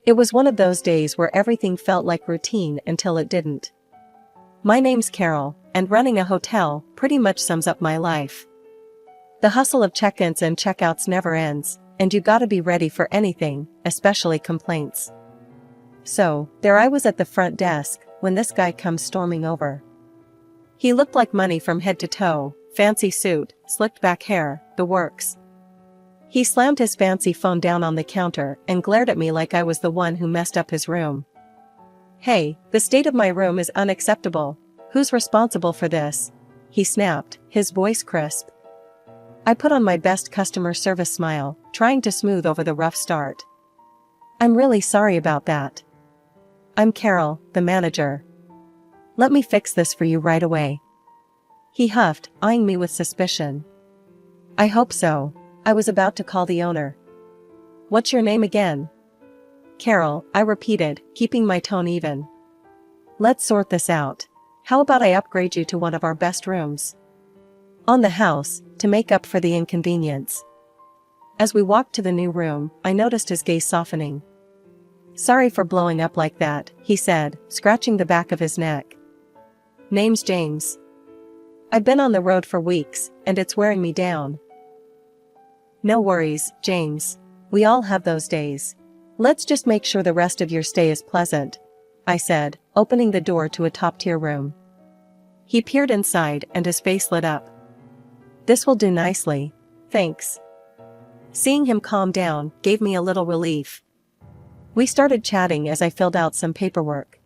It was one of those days where everything felt like routine until it didn't. My name's Carol, and running a hotel pretty much sums up my life. The hustle of check-ins and check-outs never ends, and you gotta be ready for anything, especially complaints. So, there I was at the front desk, when this guy comes storming over. He looked like money from head to toe, fancy suit, slicked back hair, the works. He slammed his fancy phone down on the counter and glared at me like I was the one who messed up his room. "Hey, the state of my room is unacceptable. Who's responsible for this?" he snapped, his voice crisp. I put on my best customer service smile, trying to smooth over the rough start. "I'm really sorry about that. I'm Carol, the manager. Let me fix this for you right away." He huffed, eyeing me with suspicion. "I hope so." I was about to call the owner. "What's your name again?" "Carol," I repeated, keeping my tone even. "Let's sort this out. How about I upgrade you to one of our best rooms? On the house, to make up for the inconvenience." As we walked to the new room, I noticed his gaze softening. "Sorry for blowing up like that," he said, scratching the back of his neck. "Name's James. I've been on the road for weeks, and it's wearing me down." "No worries, James. We all have those days. Let's just make sure the rest of your stay is pleasant," I said, opening the door to a top-tier room. He peered inside and his face lit up. "This will do nicely. Thanks." Seeing him calm down gave me a little relief. We started chatting as I filled out some paperwork.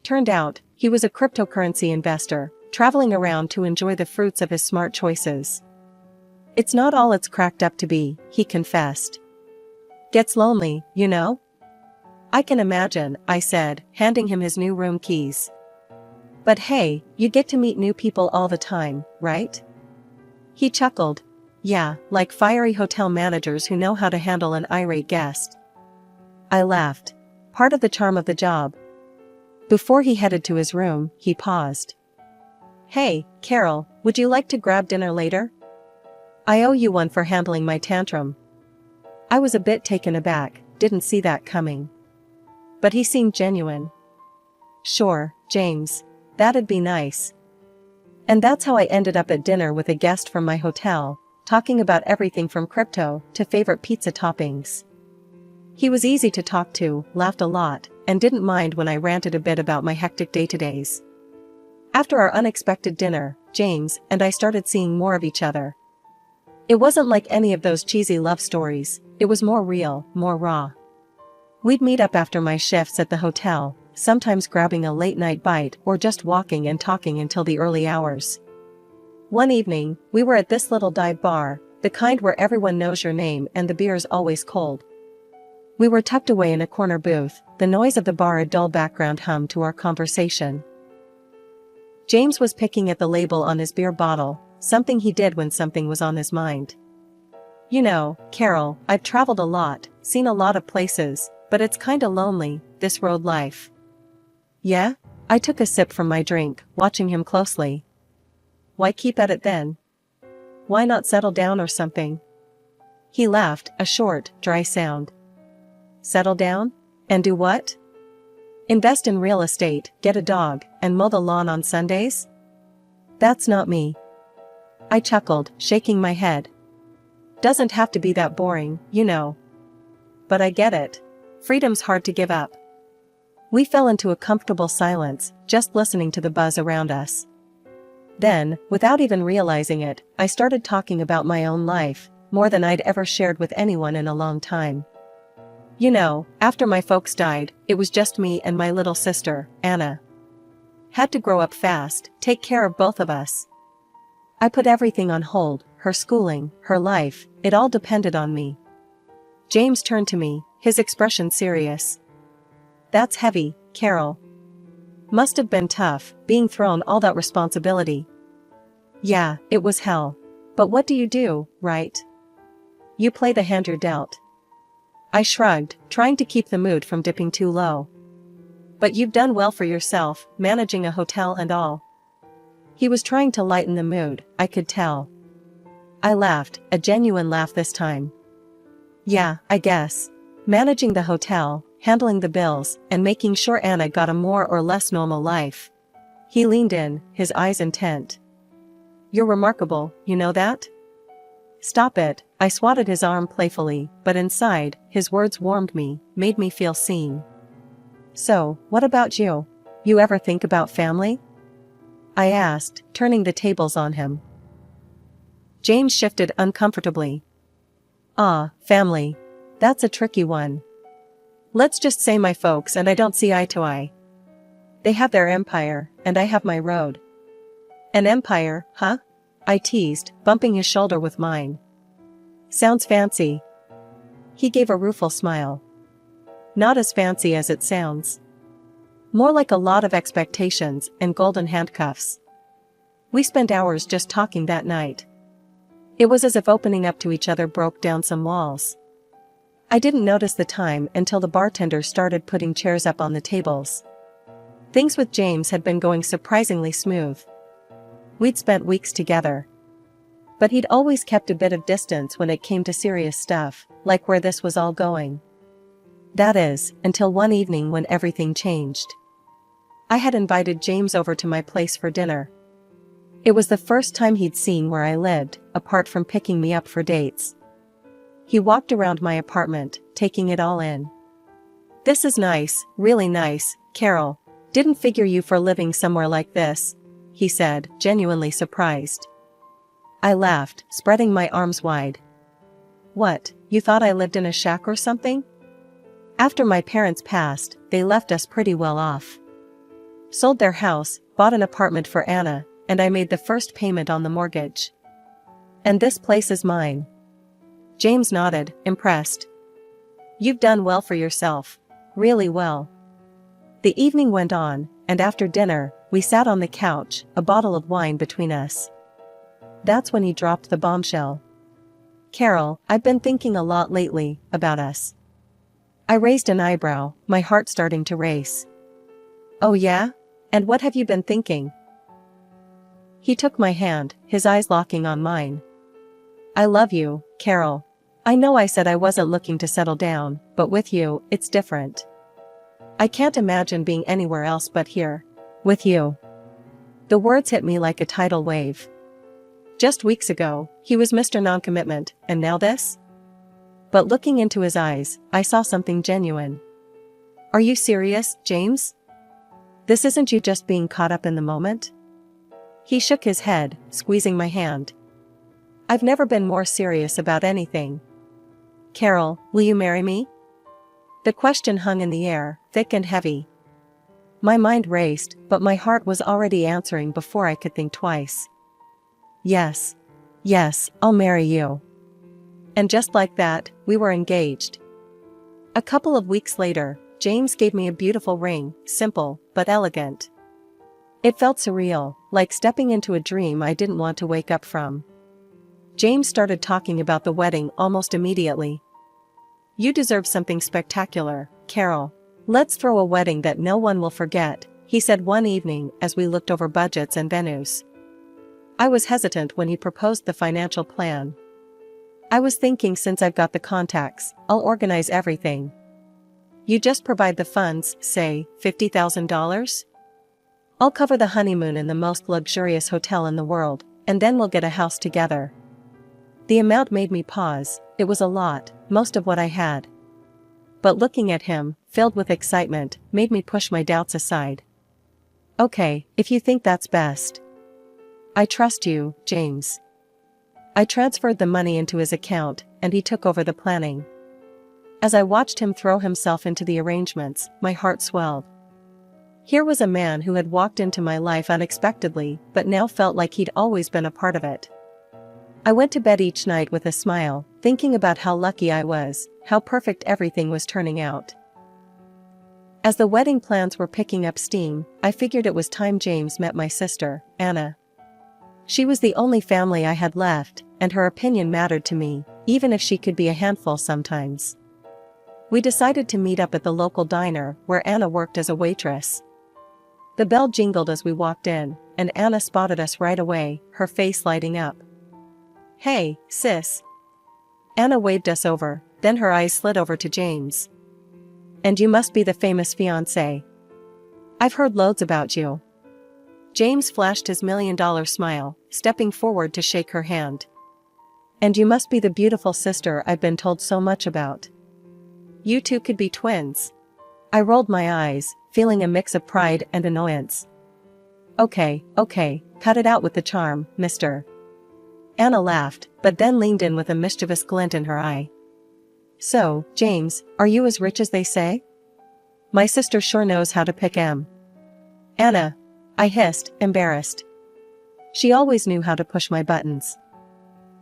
Turned out, he was a cryptocurrency investor, traveling around to enjoy the fruits of his smart choices. "It's not all it's cracked up to be," he confessed. "Gets lonely, you know?" "I can imagine," I said, handing him his new room keys. "But hey, you get to meet new people all the time, right?" He chuckled. "Yeah, like fiery hotel managers who know how to handle an irate guest." I laughed. Part of the charm of the job. Before he headed to his room, he paused. "Hey, Carol, would you like to grab dinner later? I owe you one for handling my tantrum." I was a bit taken aback, didn't see that coming. But he seemed genuine. "Sure, James. That'd be nice." And that's how I ended up at dinner with a guest from my hotel, talking about everything from crypto to favorite pizza toppings. He was easy to talk to, laughed a lot, and didn't mind when I ranted a bit about my hectic day-to-days. After our unexpected dinner, James and I started seeing more of each other. It wasn't like any of those cheesy love stories, it was more real, more raw. We'd meet up after my shifts at the hotel, sometimes grabbing a late-night bite or just walking and talking until the early hours. One evening, we were at this little dive bar, the kind where everyone knows your name and the beer's always cold. We were tucked away in a corner booth, the noise of the bar a dull background hum to our conversation. James was picking at the label on his beer bottle, something he did when something was on his mind. "You know, Carol, I've traveled a lot, seen a lot of places, but it's kinda lonely, this road life." "Yeah?" I took a sip from my drink, watching him closely. "Why keep at it then? Why not settle down or something?" He laughed, a short, dry sound. "Settle down? And do what? Invest in real estate, get a dog, and mow the lawn on Sundays? That's not me." I chuckled, shaking my head. "Doesn't have to be that boring, you know." "But I get it. Freedom's hard to give up." We fell into a comfortable silence, just listening to the buzz around us. Then, without even realizing it, I started talking about my own life, more than I'd ever shared with anyone in a long time. "You know, after my folks died, it was just me and my little sister, Anna. Had to grow up fast, take care of both of us. I put everything on hold, her schooling, her life, it all depended on me." James turned to me, his expression serious. "That's heavy, Carol. Must have been tough, being thrown all that responsibility." "Yeah, it was hell. But what do you do, right? You play the hand you're dealt." I shrugged, trying to keep the mood from dipping too low. "But you've done well for yourself, managing a hotel and all." He was trying to lighten the mood, I could tell. I laughed, a genuine laugh this time. "Yeah, I guess. Managing the hotel, handling the bills, and making sure Anna got a more or less normal life. He leaned in, his eyes intent. "You're remarkable, you know that?" "Stop it," I swatted his arm playfully, but inside, his words warmed me, made me feel seen. "So, what about you? You ever think about family?" I asked, turning the tables on him. James shifted uncomfortably. Family. That's a tricky one. Let's just say my folks and I don't see eye to eye. They have their empire, and I have my road. "An empire, huh?" I teased, bumping his shoulder with mine. "Sounds fancy." He gave a rueful smile. "Not as fancy as it sounds. More like a lot of expectations and golden handcuffs." We spent hours just talking that night. It was as if opening up to each other broke down some walls. I didn't notice the time until the bartender started putting chairs up on the tables. Things with James had been going surprisingly smooth. We'd spent weeks together. But he'd always kept a bit of distance when it came to serious stuff, like where this was all going. That is, until one evening when everything changed. I had invited James over to my place for dinner. It was the first time he'd seen where I lived, apart from picking me up for dates. He walked around my apartment, taking it all in. "This is nice, really nice, Carol. Didn't figure you for living somewhere like this," he said, genuinely surprised. I laughed, spreading my arms wide. "What, you thought I lived in a shack or something?" After my parents passed, they left us pretty well off. Sold their house, bought an apartment for Anna, and I made the first payment on the mortgage. "And this place is mine." James nodded, impressed. "You've done well for yourself. Really well." The evening went on, and after dinner, we sat on the couch, a bottle of wine between us. That's when he dropped the bombshell. "Carol, I've been thinking a lot lately, about us." I raised an eyebrow, my heart starting to race. "Oh yeah? And what have you been thinking?" He took my hand, his eyes locking on mine. "I love you, Carol. I know I said I wasn't looking to settle down, but with you, it's different. I can't imagine being anywhere else but here. With you." The words hit me like a tidal wave. Just weeks ago, he was Mr. Non-Commitment, and now this? But looking into his eyes, I saw something genuine. "Are you serious, James? This isn't you just being caught up in the moment?" He shook his head, squeezing my hand. "I've never been more serious about anything. Carol, will you marry me?" The question hung in the air, thick and heavy. My mind raced, but my heart was already answering before I could think twice. Yes. Yes, I'll marry you." And just like that, we were engaged. A couple of weeks later, James gave me a beautiful ring, simple, but elegant. It felt surreal, like stepping into a dream I didn't want to wake up from. James started talking about the wedding almost immediately. "You deserve something spectacular, Carol. Let's throw a wedding that no one will forget," he said one evening as we looked over budgets and venues. I was hesitant when he proposed the financial plan. I was thinking, since I've got the contacts, I'll organize everything. "You just provide the funds, say, $50,000? I'll cover the honeymoon in the most luxurious hotel in the world, and then we'll get a house together." The amount made me pause. It was a lot, most of what I had. But looking at him, filled with excitement, made me push my doubts aside. "Okay, if you think that's best." "I trust you, James." I transferred the money into his account, and he took over the planning. As I watched him throw himself into the arrangements, my heart swelled. Here was a man who had walked into my life unexpectedly, but now felt like he'd always been a part of it. I went to bed each night with a smile, thinking about how lucky I was, how perfect everything was turning out. As the wedding plans were picking up steam, I figured it was time James met my sister, Anna. She was the only family I had left, and her opinion mattered to me, even if she could be a handful sometimes. We decided to meet up at the local diner, where Anna worked as a waitress. The bell jingled as we walked in, and Anna spotted us right away, her face lighting up. "Hey, sis." Anna waved us over, then her eyes slid over to James. And you must be the famous fiancé. I've heard loads about you. James flashed his $1,000,000 smile, stepping forward to shake her hand. And you must be the beautiful sister I've been told so much about. You two could be twins. I rolled my eyes, feeling a mix of pride and annoyance. Okay, cut it out with the charm, mister. Anna laughed, but then leaned in with a mischievous glint in her eye. So, James, are you as rich as they say? My sister sure knows how to pick 'em. Anna, I hissed, embarrassed. She always knew how to push my buttons.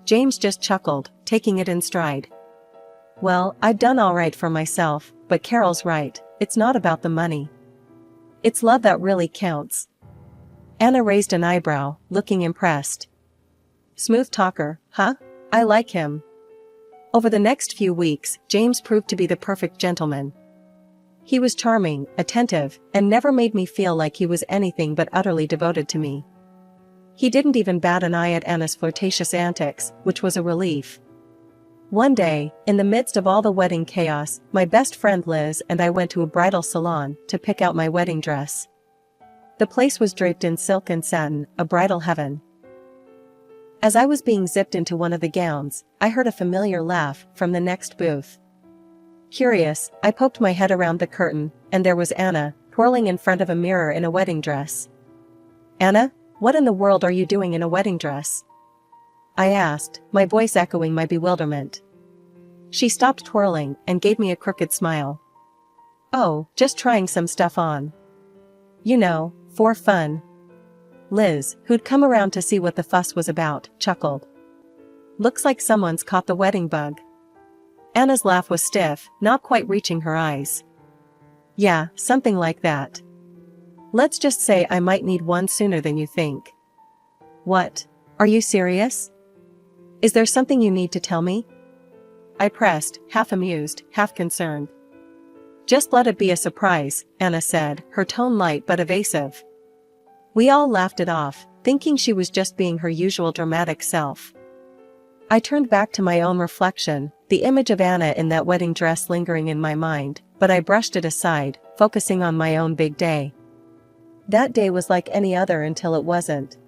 James just chuckled, taking it in stride. Well, I've done all right for myself, but Carol's right, it's not about the money. It's love that really counts. Anna raised an eyebrow, looking impressed. Smooth talker, huh? I like him. Over the next few weeks, James proved to be the perfect gentleman. He was charming, attentive, and never made me feel like he was anything but utterly devoted to me. He didn't even bat an eye at Anna's flirtatious antics, which was a relief. One day, in the midst of all the wedding chaos, my best friend Liz and I went to a bridal salon to pick out my wedding dress. The place was draped in silk and satin, a bridal heaven. As I was being zipped into one of the gowns, I heard a familiar laugh from the next booth. Curious, I poked my head around the curtain, and there was Anna, twirling in front of a mirror in a wedding dress. Anna, what in the world are you doing in a wedding dress? I asked, my voice echoing my bewilderment. She stopped twirling and gave me a crooked smile. Oh, just trying some stuff on. You know, for fun. Liz, who'd come around to see what the fuss was about, chuckled. Looks like someone's caught the wedding bug. Anna's laugh was stiff, not quite reaching her eyes. Yeah, something like that. Let's just say I might need one sooner than you think. What? Are you serious? Is there something you need to tell me? I pressed, half amused, half concerned. Just let it be a surprise, Anna said, her tone light but evasive. We all laughed it off, thinking she was just being her usual dramatic self. I turned back to my own reflection, the image of Anna in that wedding dress lingering in my mind, but I brushed it aside, focusing on my own big day. That day was like any other until it wasn't.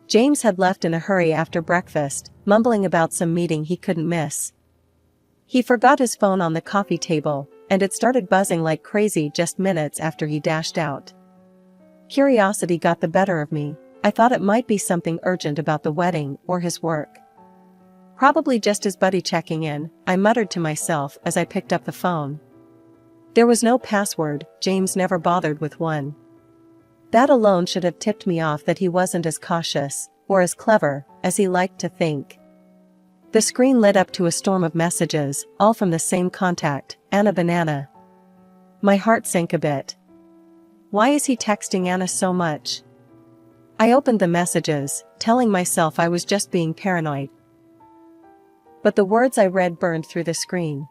James had left in a hurry after breakfast, mumbling about some meeting he couldn't miss. He forgot his phone on the coffee table, and it started buzzing like crazy just minutes after he dashed out. Curiosity got the better of me. I thought it might be something urgent about the wedding or his work. Probably just his buddy checking in, I muttered to myself as I picked up the phone. There was no password, James never bothered with one. That alone should have tipped me off that he wasn't as cautious, or as clever, as he liked to think. The screen lit up to a storm of messages, all from the same contact, Anna Banana. My heart sank a bit. Why is he texting Anna so much? I opened the messages, telling myself I was just being paranoid. But the words I read burned through the screen.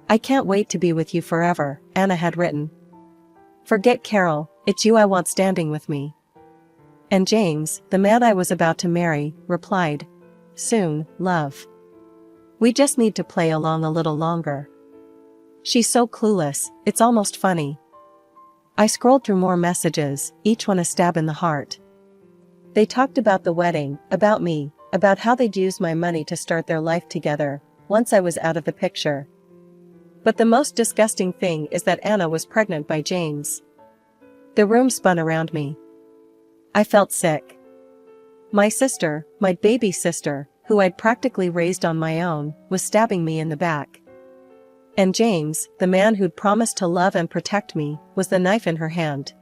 I can't wait to be with you forever, Anna had written. Forget Carol, it's you I want standing with me. And James, the man I was about to marry, replied. Soon, love. We just need to play along a little longer. She's so clueless, it's almost funny. I scrolled through more messages, each one a stab in the heart. They talked about the wedding, about me, about how they'd use my money to start their life together, once I was out of the picture. But the most disgusting thing is that Anna was pregnant by James. The room spun around me. I felt sick. My sister, my baby sister, who I'd practically raised on my own, was stabbing me in the back. And James, the man who'd promised to love and protect me, was the knife in her hand.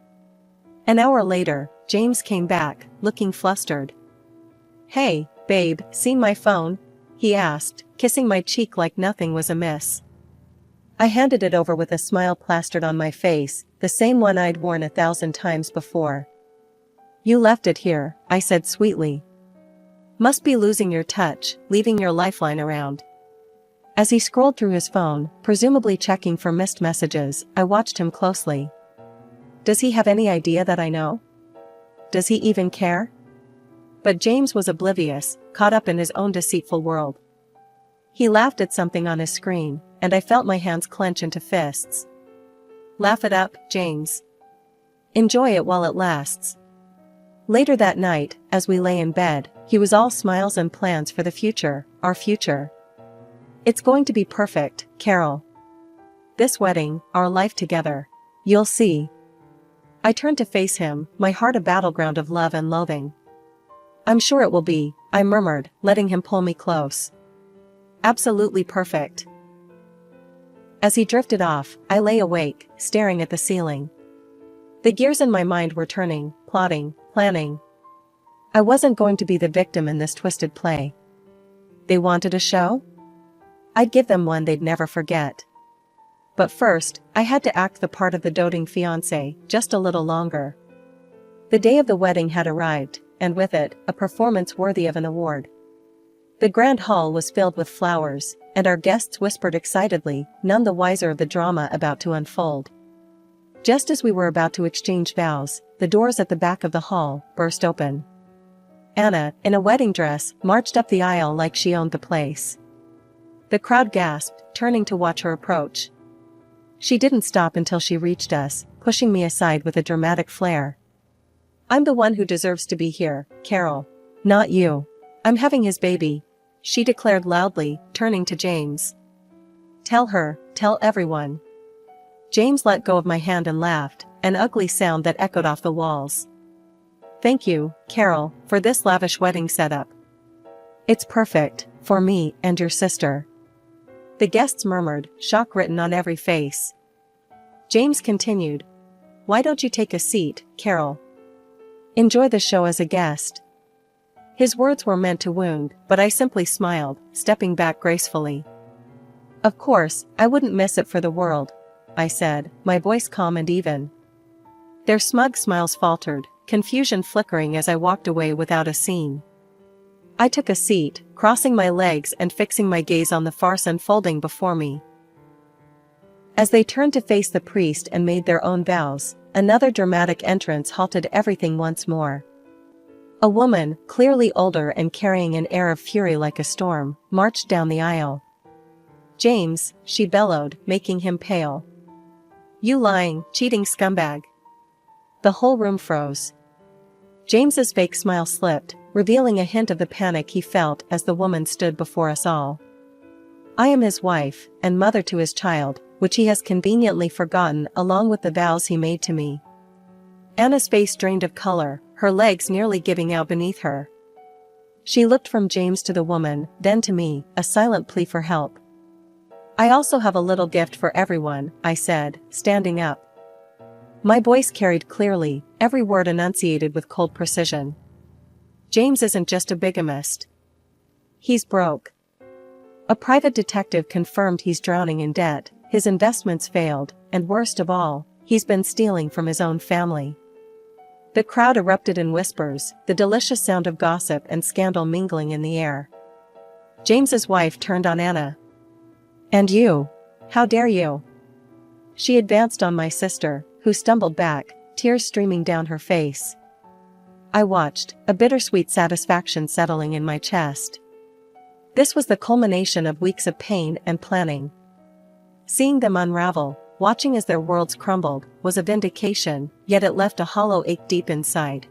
An hour later, James came back, looking flustered. Hey, babe, seen my phone? He asked, kissing my cheek like nothing was amiss. I handed it over with a smile plastered on my face, the same one I'd worn 1,000 times before. You left it here, I said sweetly. Must be losing your touch, leaving your lifeline around. As he scrolled through his phone, presumably checking for missed messages, I watched him closely. Does he have any idea that I know? Does he even care? But James was oblivious, caught up in his own deceitful world. He laughed at something on his screen, and I felt my hands clench into fists. Laugh it up, James. Enjoy it while it lasts. Later that night, as we lay in bed, he was all smiles and plans for the future, our future. It's going to be perfect, Carol. This wedding, our life together. You'll see. I turned to face him, my heart a battleground of love and loathing. I'm sure it will be, I murmured, letting him pull me close. Absolutely perfect. As he drifted off, I lay awake, staring at the ceiling. The gears in my mind were turning, plotting, planning. I wasn't going to be the victim in this twisted play. They wanted a show? I'd give them one they'd never forget. But first, I had to act the part of the doting fiancé, just a little longer. The day of the wedding had arrived, and with it, a performance worthy of an award. The grand hall was filled with flowers, and our guests whispered excitedly, none the wiser of the drama about to unfold. Just as we were about to exchange vows, the doors at the back of the hall burst open. Anna, in a wedding dress, marched up the aisle like she owned the place. The crowd gasped, turning to watch her approach. She didn't stop until she reached us, pushing me aside with a dramatic flair. I'm the one who deserves to be here, Carol. Not you. I'm having his baby, she declared loudly, turning to James. Tell her, tell everyone. James let go of my hand and laughed, an ugly sound that echoed off the walls. Thank you, Carol, for this lavish wedding setup. It's perfect, for me and your sister. The guests murmured, shock written on every face. James continued. Why don't you take a seat, Carol? Enjoy the show as a guest. His words were meant to wound, but I simply smiled, stepping back gracefully. Of course, I wouldn't miss it for the world, I said, my voice calm and even. Their smug smiles faltered, confusion flickering as I walked away without a scene. I took a seat, crossing my legs and fixing my gaze on the farce unfolding before me. As they turned to face the priest and made their own vows, another dramatic entrance halted everything once more. A woman, clearly older and carrying an air of fury like a storm, marched down the aisle. James, she bellowed, making him pale. You lying, cheating scumbag. The whole room froze. James's fake smile slipped, revealing a hint of the panic he felt as the woman stood before us all. I am his wife, and mother to his child, which he has conveniently forgotten along with the vows he made to me. Anna's face drained of color, her legs nearly giving out beneath her. She looked from James to the woman, then to me, a silent plea for help. I also have a little gift for everyone, I said, standing up. My voice carried clearly, every word enunciated with cold precision. James isn't just a bigamist. He's broke. A private detective confirmed he's drowning in debt, his investments failed, and worst of all, he's been stealing from his own family. The crowd erupted in whispers, the delicious sound of gossip and scandal mingling in the air. James's wife turned on Anna. And you? How dare you? She advanced on my sister, who stumbled back, tears streaming down her face. I watched, a bittersweet satisfaction settling in my chest. This was the culmination of weeks of pain and planning. Seeing them unravel, watching as their worlds crumbled, was a vindication, yet it left a hollow ache deep inside.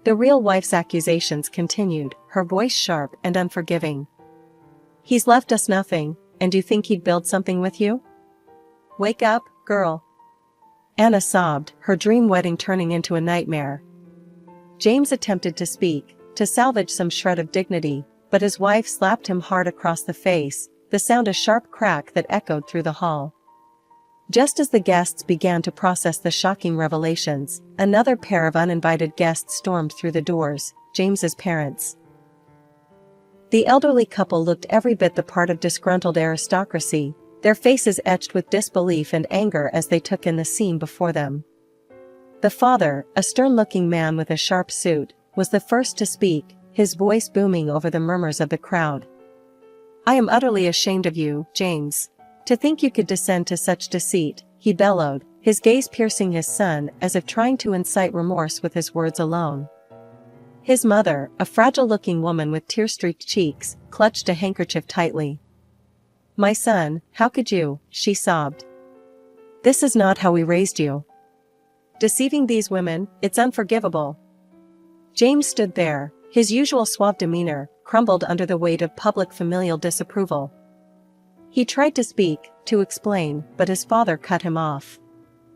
The real wife's accusations continued, her voice sharp and unforgiving. He's left us nothing, and you think he'd build something with you? Wake up, girl. Anna sobbed, her dream wedding turning into a nightmare. James attempted to speak, to salvage some shred of dignity, but his wife slapped him hard across the face, the sound a sharp crack that echoed through the hall. Just as the guests began to process the shocking revelations, another pair of uninvited guests stormed through the doors, James's parents. The elderly couple looked every bit the part of disgruntled aristocracy, their faces etched with disbelief and anger as they took in the scene before them. The father, a stern-looking man with a sharp suit, was the first to speak, his voice booming over the murmurs of the crowd. I am utterly ashamed of you, James. To think you could descend to such deceit, he bellowed, his gaze piercing his son as if trying to incite remorse with his words alone. His mother, a fragile-looking woman with tear-streaked cheeks, clutched a handkerchief tightly. "My son, how could you?" she sobbed. "This is not how we raised you. Deceiving these women, it's unforgivable." James stood there, his usual suave demeanor crumbled under the weight of public familial disapproval. He tried to speak, to explain, but his father cut him off.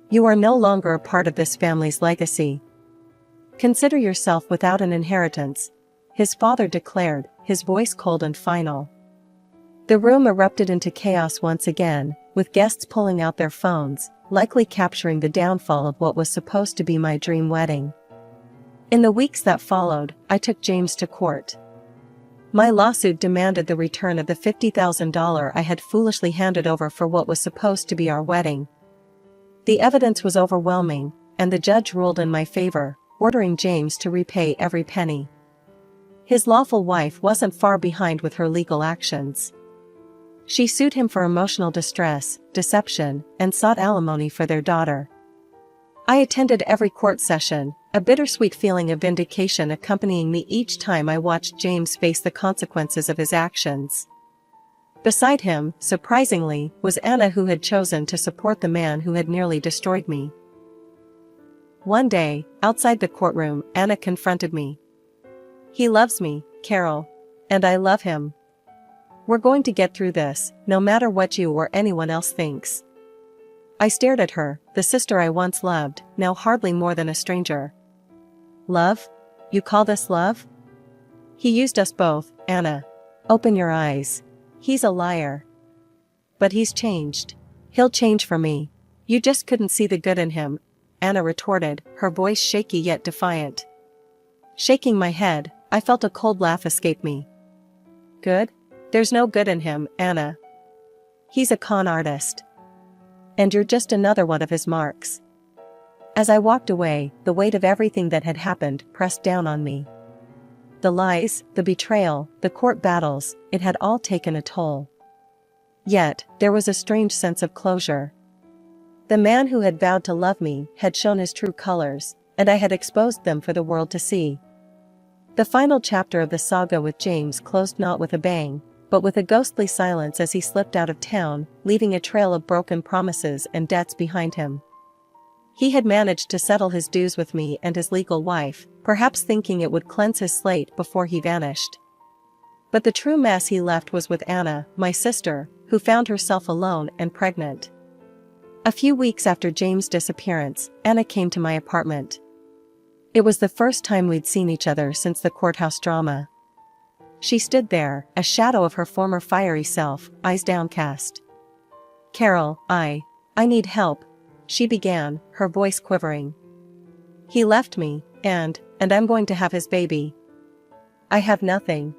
"You are no longer a part of this family's legacy. Consider yourself without an inheritance," his father declared, his voice cold and final. The room erupted into chaos once again, with guests pulling out their phones, likely capturing the downfall of what was supposed to be my dream wedding. In the weeks that followed, I took James to court. My lawsuit demanded the return of the $50,000 I had foolishly handed over for what was supposed to be our wedding. The evidence was overwhelming, and the judge ruled in my favor, ordering James to repay every penny. His lawful wife wasn't far behind with her legal actions. She sued him for emotional distress, deception, and sought alimony for their daughter. I attended every court session, a bittersweet feeling of vindication accompanying me each time I watched James face the consequences of his actions. Beside him, surprisingly, was Anna, who had chosen to support the man who had nearly destroyed me. One day, outside the courtroom, Anna confronted me. "He loves me, Carol. And I love him. We're going to get through this, no matter what you or anyone else thinks." I stared at her, the sister I once loved, now hardly more than a stranger. "Love? You call this love? He used us both, Anna. Open your eyes. He's a liar. But he's changed. He'll change for me. You just couldn't see the good in him," Anna retorted, her voice shaky yet defiant. Shaking my head, I felt a cold laugh escape me. "Good? There's no good in him, Anna. He's a con artist. And you're just another one of his marks." As I walked away, the weight of everything that had happened pressed down on me. The lies, the betrayal, the court battles, it had all taken a toll. Yet, there was a strange sense of closure. The man who had vowed to love me had shown his true colors, and I had exposed them for the world to see. The final chapter of the saga with James closed not with a bang, but with a ghostly silence as he slipped out of town, leaving a trail of broken promises and debts behind him. He had managed to settle his dues with me and his legal wife, perhaps thinking it would cleanse his slate before he vanished. But the true mess he left was with Anna, my sister, who found herself alone and pregnant. A few weeks after James' disappearance, Anna came to my apartment. It was the first time we'd seen each other since the courthouse drama. She stood there, a shadow of her former fiery self, eyes downcast. "Carol, I need help," she began, her voice quivering. "He left me, and I'm going to have his baby. I have nothing."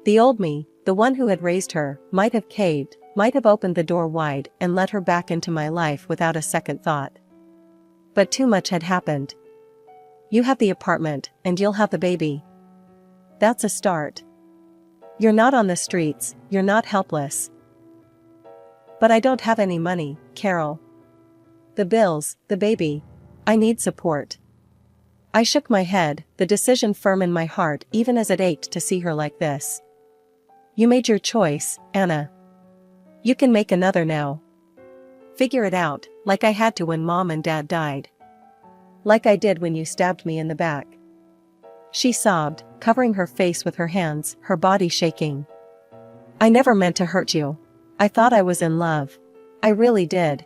The old me, the one who had raised her, might have caved, might have opened the door wide and let her back into my life without a second thought. But too much had happened. "You have the apartment, and you'll have the baby. That's a start. You're not on the streets, you're not helpless." "But I don't have any money, Carol. The bills, the baby. I need support." I shook my head, the decision firm in my heart even as it ached to see her like this. "You made your choice, Anna. You can make another now. Figure it out, like I had to when Mom and Dad died. Like I did when you stabbed me in the back." She sobbed, covering her face with her hands, her body shaking. "I never meant to hurt you. I thought I was in love. I really did.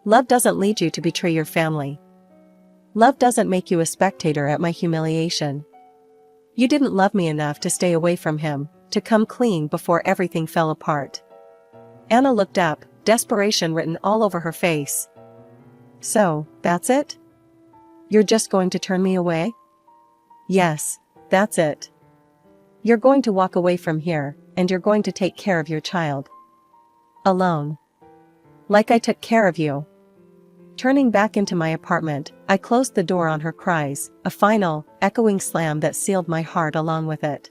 Love doesn't lead you to betray your family. Love doesn't make you a spectator at my humiliation. You didn't love me enough to stay away from him, to come clean before everything fell apart." Anna looked up, desperation written all over her face. "So, that's it? You're just going to turn me away?" "Yes, that's it. You're going to walk away from here, and you're going to take care of your child. Alone. Like I took care of you." Turning back into my apartment, I closed the door on her cries, a final, echoing slam that sealed my heart along with it.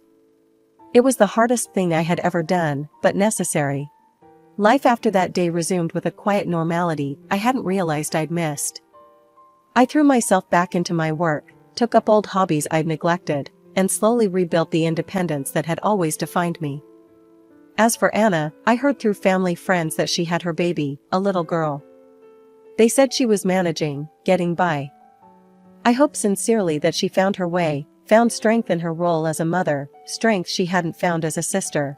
It was the hardest thing I had ever done, but necessary. Life after that day resumed with a quiet normality I hadn't realized I'd missed. I threw myself back into my work, took up old hobbies I'd neglected, and slowly rebuilt the independence that had always defined me. As for Anna, I heard through family friends that she had her baby, a little girl. They said she was managing, getting by. I hope sincerely that she found her way, found strength in her role as a mother, strength she hadn't found as a sister.